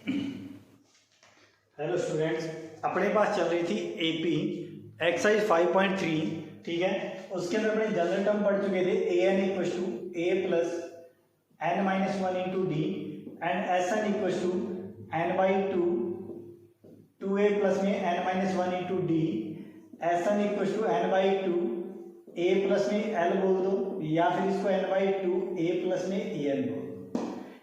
Hello students, अपने पास चल रही थी एपी एक्सरसाइज 5.3, ठीक है। उसके अंदर अपने जनरल टर्म पढ़ चुके थे A N equal to A plus N minus one into D and S N equal to N by two A plus में N minus one into D S N equal to N by two A plus में L बोल दो या फिर इसको N by two A plus में A N बोल दो।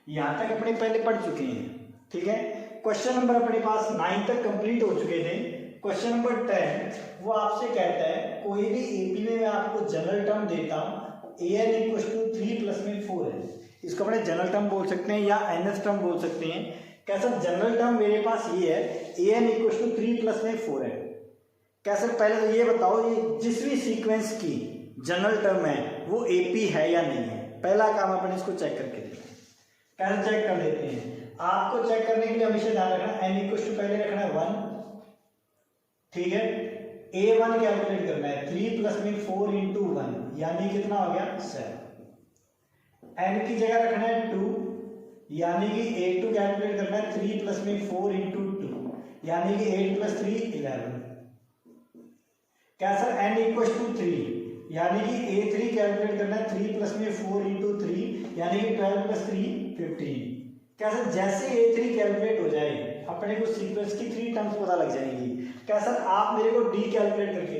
यहाँ तक अपने पहले पढ़ चुके हैं, ठीक है। क्वेश्चन नंबर अपने पास 9 तक कंप्लीट हो चुके थे। क्वेश्चन नंबर 10 वो आपसे कहता है कोई भी एपी में मैं आपको जनरल टर्म देता हूँ ए एन इक्वल टू 3 प्लस में 4 है। इसको अपने जनरल टर्म बोल सकते हैं या एनएस टर्म बोल सकते हैं। कैसा जनरल टर्म मेरे पास ये है ए एन इक्वल टू 3 प्लस में 4 है। कैसे पहले तो ये बताओ ये जिस भी सीक्वेंस की जनरल टर्म है वो एपी है या नहीं है। पहला काम अपन इसको चेक करके देखते हैं। कैसे चेक कर देते हैं। आपको चेक करने के लिए हमेशा ध्यान रखना एन इक्वल टू पहले रखना है 1, ठीक है। a1 कैलकुलेट करना है 3 प्लस में 4 इंटू 1 यानी कितना हो गया 7। n की जगह रखना है 2 यानी कि a2 कैलकुलेट करना है 3 प्लस में 4 इंटू 2 यानी कि 8 प्लस 3 11। क्या सर n इक्वल टू 3 यानी कि a3 कैलकुलेट करना है 3 प्लस में 4 इंटू 3 यानी कि 12 प्लस 3 15। कैसा जैसे a3 कैलकुलेट हो जाए अपने को सीक्वेंस की 3 टर्म्स पता लग जाएंगी। कैसा आप मेरे को d कैलकुलेट करके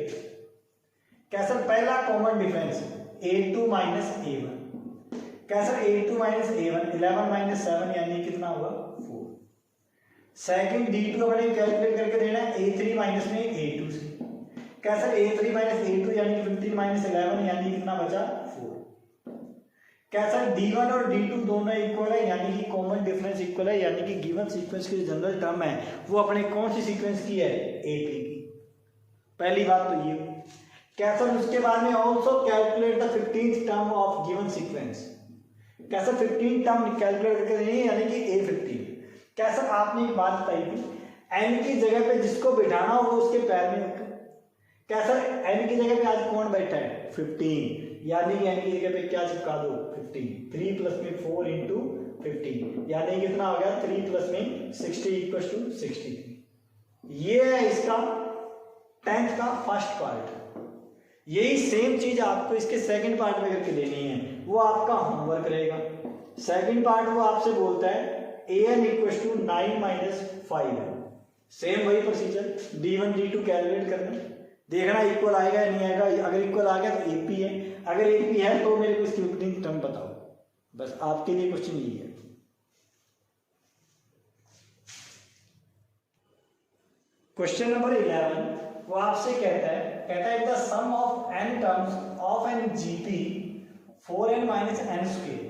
कैसा पहला common difference a2 minus a1। कैसा a2 माइनस a1 11 माइनस 7 यानी कितना होगा 4। सेकंड d2 अपने कैलकुलेट करके देना है a3 माइनस में a2 से। कैसा a3 माइनस a2 यानी 15 माइनस 11 यानी कितना बचा 4। कैसा d1 और d2 दोनों इक्वल है यानी कि कॉमन डिफरेंस इक्वल है यानी कि गिवन सीक्वेंस की जनरल टर्म है वो अपने कौन सी सीक्वेंस की है एपी की। पहली बात तो ये। कैसा उसके बाद में also calculate the 15th term of given sequence. कैसा 15 टर्म कैलकुलेट करके देनी यानी कि a15। कैसा आपने एक बात बताई थी n की जगह पे जिसको बिठाना हो वो उसके पैर में रखे। कैसा n की जगह पे आज कौन बैठा है 15 यानी कि n की जगह पे क्या चिपका दो 15। 3 प्लस में 4 इंटू 15 यानी कितना हो गया 3 प्लस में 60 इक्वल टू 63। ये है इसका 10th का फर्स्ट पार्ट। यही सेम चीज आपको इसके सेकंड पार्ट में करके देनी है, वो आपका होमवर्क रहेगा। सेकंड पार्ट वो आपसे बोलता है ए एन इक्वल टू 9 माइनस 5 है। सेम वही प्रोसीजर d1 d2 कैलकुलेट करना, देखना इक्वल आएगा या नहीं आएगा। अगर इक्वल आ गया तो एपी है, अगर एपी है तो मेरे को इसकी 15 टर्म बताओ। बस आपके लिए क्वेश्चन यही है। क्वेश्चन नंबर 11 वो आपसे कहता है the sum of n terms of N GP 4n minus n square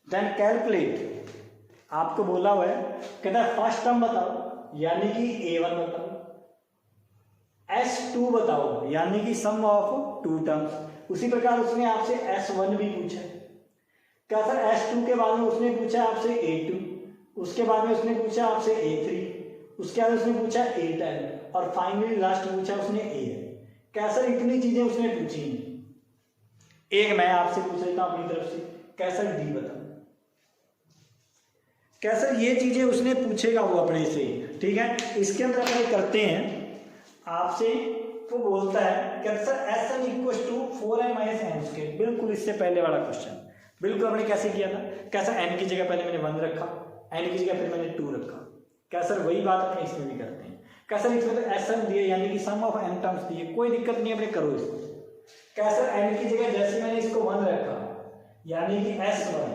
then calculate. आपको बोला हुआ है कहता है फर्स्ट टर्म बताओ यानी कि a1 बताओ, S2 बताओ यानी कि सम ऑफ 2 टर्म्स। उसी प्रकार उसने आपसे S1 भी पूछा है। क्या सर S2 के बाद में उसने पूछा आपसे A2, उसके बाद में उसने पूछा आपसे A3, उसके बाद उसने पूछा A10 और फाइनली लास्ट पूछा उसने A। क्या सर इतनी चीजें उसने पूछी। एक मैं आपसे पूछ लेता हूं अपनी तरफ से, कैसा D बताओ। क्या सर ये चीजें उसने पूछेगा वो अपने से, ठीक है। इसके अंदर अपने करते हैं आपसे वो बोलता है कि sir S N equal to 4n minus N square. बिल्कुल इससे पहले वाला क्वेश्चन बिल्कुल हमने कैसे किया था। कैसा n की जगह पहले मैंने 1 रखा, n की जगह फिर मैंने 2 रखा। क्या सर वही बात अपने इसमें भी करते हैं। क्या सर इसमें तो एस एन दिए यानी कि सम ऑफ n टर्म्स दिए, कोई दिक्कत नहीं अपने करो इसको। क्या सर n की जगह जैसे मैंने इसको 1 रखा यानी कि s1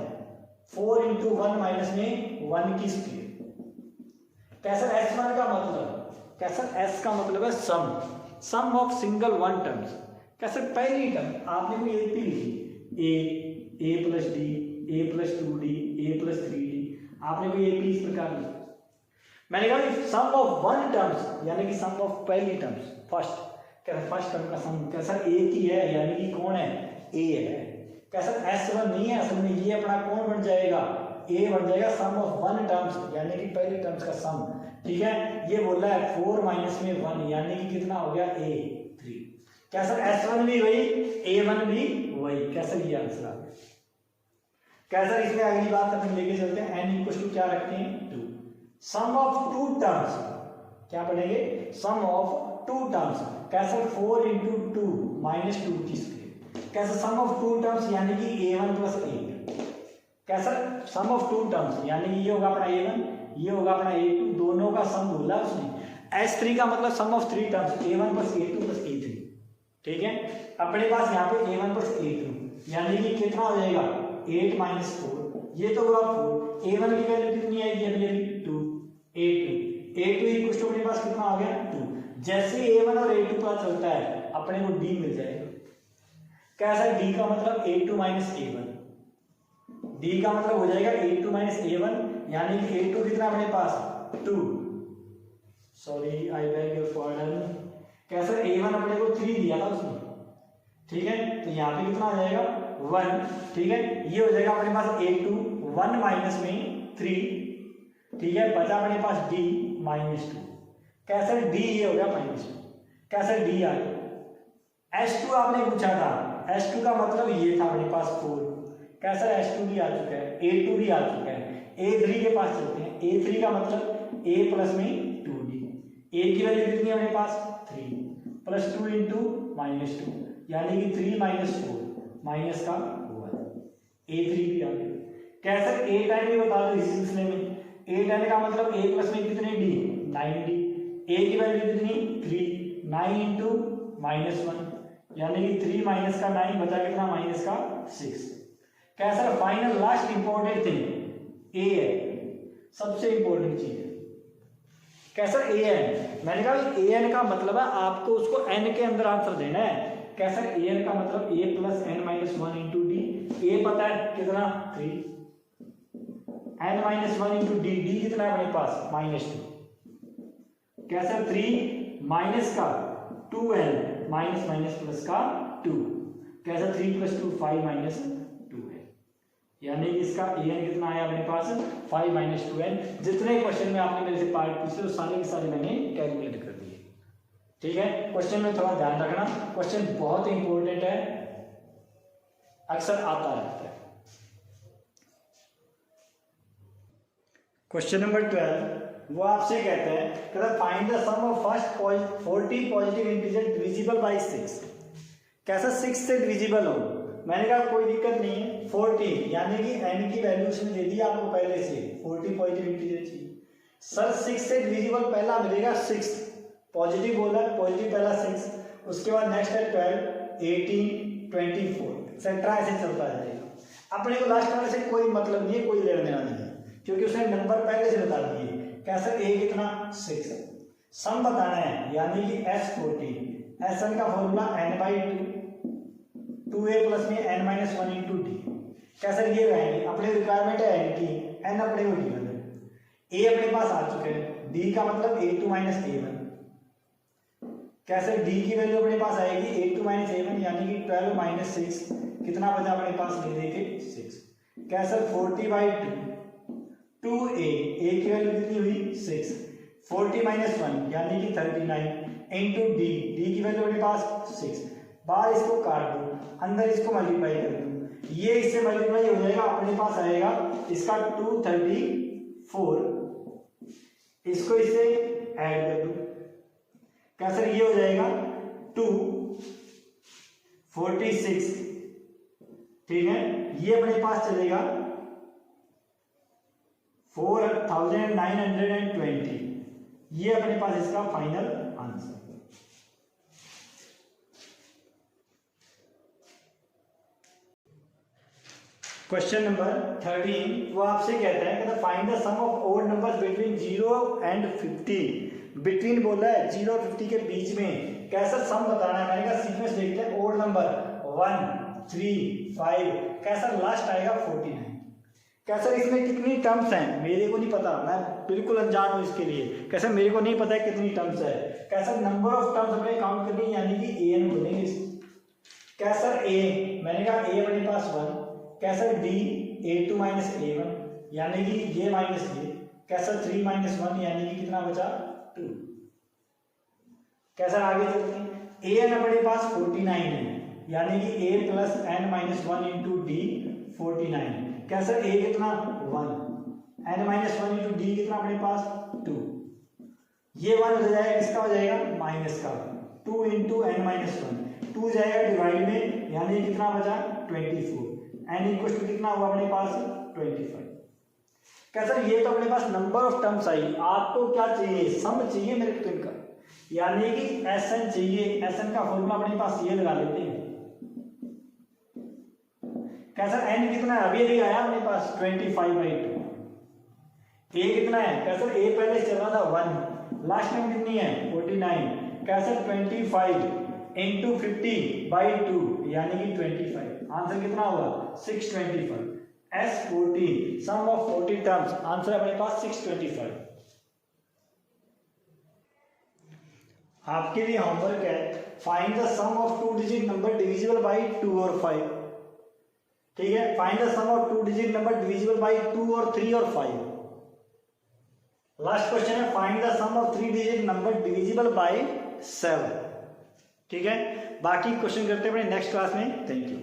4 इंटू 1 माइनस में 1 की स्क्वायर। क्या सर s1 का मतलब कैसा s का मतलब है सम ऑफ सिंगल वन टर्म्स। कैसे पहली टर्म आपने कोई एपी लिखी a plus D a plus 2d a plus 3d, आपने कोई एपी इस प्रकार लिखी। मैंने कहा सम ऑफ वन टर्म्स यानी कि सम ऑफ पहली टर्म्स फर्स्ट। कैसा फर्स्ट टर्म का सम कैसा a की है यानी कि कौन है a है। कैसा s1 नहीं है, असल में ये अपना कौन बन जाएगा a बन जाएगा सम ऑफ वन टर्म्स यानी कि पहली टर्म्स का सम, ठीक है। ये बोल रहा है 4 माइनस में 1 यानी कि कितना हो गया a3। क्या सर s1 भी वही a1 भी वही। क्या सर ये आंसर आ गया। क्या सर इसमें अगली बात अपन लेके चलते हैं n इक्वल टू क्या रखते हैं 2। सम ऑफ टू टर्म्स, क्या पढ़ेंगे, सम ऑफ टू टर्म्स, कैसे 4 इंटू टू माइनस टू की स्क्वायर, कैसे सम ऑफ टू टर्म्स यानी कि a1 प्लस a, कैसा सम ऑफ टू टर्म्स यानी कि ये होगा अपना a1, ये होगा अपना a2, दोनों का सम बोला उसने। S3 का मतलब sum of three terms a1 plus a2 plus a3, ठीक है। अपने पास यहाँ पे a1 प्लस a2 यानी कि कितना हो जाएगा 8 माइनस 4, ये तो हुआ 4, a1 की वैल्यू कितनी आएगी अभी 2, a2 इक्वल टू अपने पास कितना आ गया 2। जैसे a1 और a2 पता चलता है अपने को d मिल जाएगा, कैसा d का मतलब a2 माइनस a1, d का मतलब हो जाएगा a2 माइनस a1 यानी कि a2 कितना अपने पास 2, sorry I beg your pardon, कैसा a1 अपने को 3 दिया था उसने, ठीक है, तो यहाँ पे कितना आ जाएगा 1, ठीक है, ये हो जाएगा अपने पास a2 1 माइनस में 3, ठीक है, बचा अपने पास d माइनस 2, कैसा d ये हो गया माइनस 2, कैसा d आ गया। S2 आपने पूछा था, S2 का मतलब ये था अपने पास 4, कैसा S2 भी आ चुका है, A2 भी आ चुका है, A3 के पास चलते हैं, A3 का मतलब A प्लस में 2d, A की वैल्यू कितनी है अपने पास 3 प्लस 2 इंटू माइनस 2 यानी कि 3 माइनस 4 माइनस का 1, A3 भी आ गया। कैसे A10 भी बता दो इसी सिलसिले में, A10 का मतलब A प्लस में कितने d 9d, A की वैल्यू कितनी 3, 9 इंटू माइनस 1 यानी कि 3 माइनस का 9 बचा कितना माइनस का 6। कैसा फाइनल लास्ट इंपॉर्टेंट थिंग ए है, सबसे इंपॉर्टेंट चीज है, कैसा ए एन, मैंने कहा ए एन का मतलब है आपको उसको एन के अंदर आंसर देना है, कैसा ए एन का मतलब A plus N minus 1 into D, A पता है कितना 3, N minus 1 into D, D कितना है अपने पास माइनस 2, कैसा 3 माइनस का 2n माइनस माइनस प्लस का 2, कैसा 3 प्लस 2 5 माइनस 2 है, यानी कि इसका an कितना आया अपने पास 5 माइनस 2n। जितने क्वेश्चन में आपने मेरे से पार्ट पूछे वो सारे के सारे मैंने कैलकुलेट कर दिए, ठीक है। क्वेश्चन में थोड़ा ध्यान रखना, क्वेश्चन बहुत इंपॉर्टेंट है, अक्सर आता रहता है। क्वेश्चन नंबर 12 वो आपसे कहते हैं find the sum of first 40 positive integer divisible by 6, कैसा 6 से डिविजिबल हो, मैंने कहा कोई दिक्कत नहीं है 40 यानी कि n की वैल्यू उसने दे दी आपको पहले से 40 पॉजिटिव इंटीजर चाहिए, सर 6 से डिविजिबल पहला मिलेगा 6, पॉजिटिव बोला पॉजिटिव पहला 6, उसके बाद नेक्स्ट है 12 18 24 एक्सेट्रा ऐसे चलता जाएगा। अपने को लास्ट वाले से कोई मतलब नहीं है, कोई लेना देना नहीं है क्योंकि उसने नंबर पहले से बता दिए। कैसे a कितना 6, सम बताना है यानी कि S14, Sn का फॉर्मूला n/2 2a प्लस में n माइनस 1 इंटू डी, कैसे ये रहेंगे अपने रिक्वायरमेंट है n की, n अपने को गिवन है, a अपने पास आ चुके हैं, d का मतलब a2 माइनस a1, कैसे d की वैल्यू अपने पास आएगी a2 माइनस a1 यानी कि 12 माइनस 6 कितना बचा अपने पास ले देके 6, कैसे 40/2 2a, a की वैल्यू कितनी हुई 6, 40 माइनस 1 यानी कि 39 इंटू d, d की वैल्यू अपने पास 6, बाहर इसको काट दो अंदर इसको मल्टीप्लाई कर दो, ये इससे मल्टीप्लाई हो जाएगा अपने पास आएगा इसका 234, इसको इससे ऐड कर दो, कैसे ये हो जाएगा 246, ठीक है, ये अपने पास चलेगा 4920, ये अपने पास इसका फाइनल आंसर। क्वेश्चन नंबर 13 वो आपसे कहता है कि find the sum of odd numbers between 0 and 50, between बोला है 0 और 50 के बीच में, कैसा सम बताना है। मैंने कहा सीक्वेंस देखते हैं, ओड नंबर 1 3 5, कैसा लास्ट आएगा 49, कैसा इसमें कितनी टर्म्स हैं मेरे को नहीं पता, मैं बिल्कुल अनजान हूँ इसके लिए, कैसा मेरे को नहीं पता है कितनी टर्म्स है, कैसा नंबर ऑफ टर्म्स अपने काउंट करनी यानी कि an बोलेंगे, कैसा a, मैंने कहा a अपने पास 1, कैसा d a2 माइनस a1 यानी कि ये माइनस ये, कैसा 3 माइनस 1 यानी कि कितना बचा 2, कैसा आगे चलते हैं an अपने पास 49 है यानी कि a plus n minus 1 into D 49, कैसा a कितना 1, n minus one into D कितना अपने पास 2, ये 1 हो जाएगा, किसका हो जाएगा माइनस का, 2 इंटू एन माइनस वन, 2 जाएगा डिवाइड में, यानी कितना बचा 24, n इक्वल टू कितना हुआ अपने पास 25। क्या सर ये तो अपने पास नंबर ऑफ टर्म्स आई, आपको क्या चाहिए सम चाहिए मेरे को तो इनका, यानी कि Sn चाहिए, Sn का फॉर्मूला अपने पास ये लगा लेते हैं। क्या सर n कितना है, अभी अभी आया अपने पास 25/2, a कितना है, क्या सर a पहले चल रहा था 1, लास्ट टाइम कितनी है 49, क्या सर 25 इंटू 50/2 यानी कि 25, आंसर कितना हुआ 625, S14 some of 40 terms, answer अपने पास 625। आपके लिए होमवर्क है, find the sum of 2 digit number divisible by 2 और 5, ठीक है, find the sum of 2 digit number divisible by 2 और 3 और 5। लास्ट क्वेश्चन है, find the sum of 3 digit number divisible by 7, ठीक है। बाकी क्वेश्चन करते हैं अपने नेक्स्ट क्लास में। Thank you.